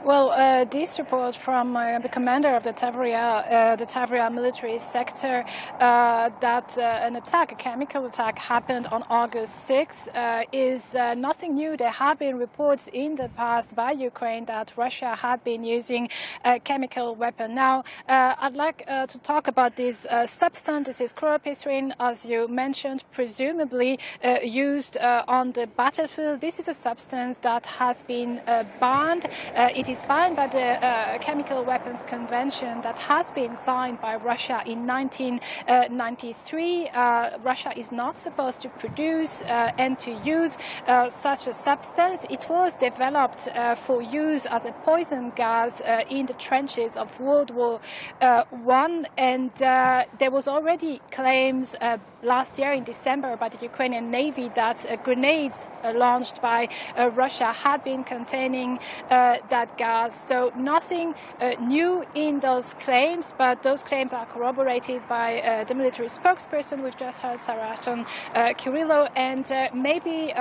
Well, this report from the commander of the Tavria military sector, that a chemical attack, happened on August 6th, is nothing new. There have been reports in the past by Ukraine that Russia had been using a chemical weapon. Now, I'd like to talk about this substance. This is chlorpyrifos, as you mentioned, presumably used on the battlefield. This is a substance that has been banned. It is banned by the Chemical Weapons Convention that has been signed by Russia in 1993. Russia is not supposed to produce and to use such a substance. It was developed for use as a poison gas in the trenches of World War I, and there was already claims last year in December by the Ukrainian Navy that grenades launched by Russia had been containing that gas. So nothing new in those claims, but those claims are corroborated by the military spokesperson. We've just heard Saratan Kirilo, and maybe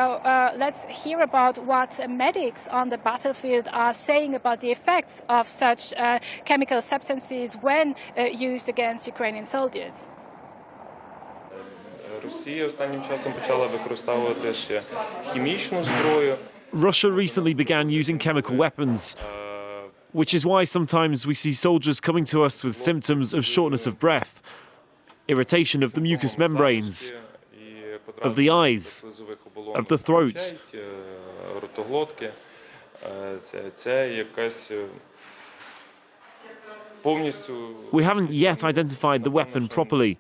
let's hear about what medics on the battlefield are saying about the effects of such chemical substances when used against Ukrainian soldiers. Russia recently began using chemical weapons, which is why sometimes we see soldiers coming to us with symptoms of shortness of breath, irritation of the mucous membranes, of the eyes, of the throat. We haven't yet identified the weapon properly,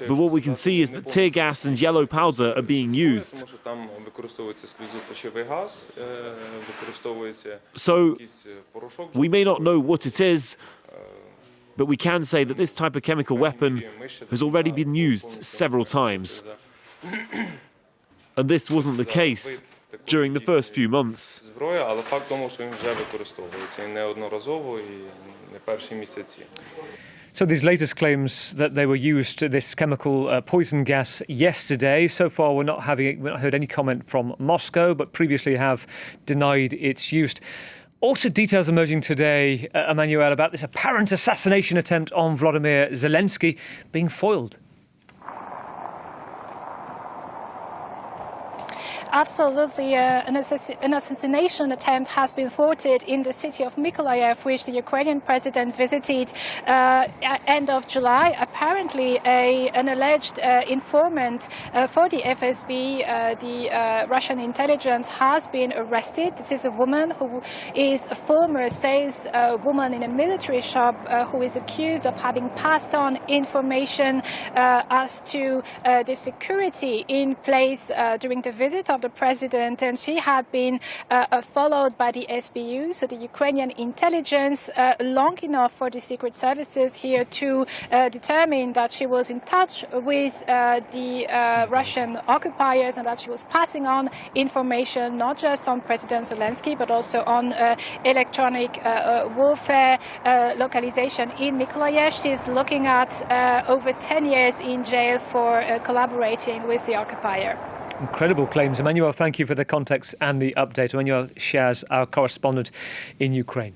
but what we can see is that tear gas and yellow powder are being used. So we may not know what it is, but we can say that this type of chemical weapon has already been used several times. And this wasn't the case during the first few months. So these latest claims that they were used, this chemical poison gas, yesterday. So far, we're not heard any comment from Moscow, but previously have denied its use. Also, details emerging today, Emmanuelle, about this apparent assassination attempt on Volodymyr Zelensky being foiled. Absolutely. An assassination attempt has been thwarted in the city of Mykolaiv, which the Ukrainian president visited end of July. Apparently, an alleged informant for the FSB, the Russian intelligence, has been arrested. This is a woman who is a former saleswoman in a military shop who is accused of having passed on information as to the security in place during the visit of the president, and she had been followed by the SBU, so the Ukrainian intelligence, long enough for the secret services here to determine that she was in touch with the Russian occupiers and that she was passing on information not just on President Zelensky but also on electronic warfare localization in Mykolaiv. She's looking at over 10 years in jail for collaborating with the occupier. Incredible claims. Emmanuelle, thank you for the context and the update. Emmanuelle Chaze, our correspondent in Ukraine.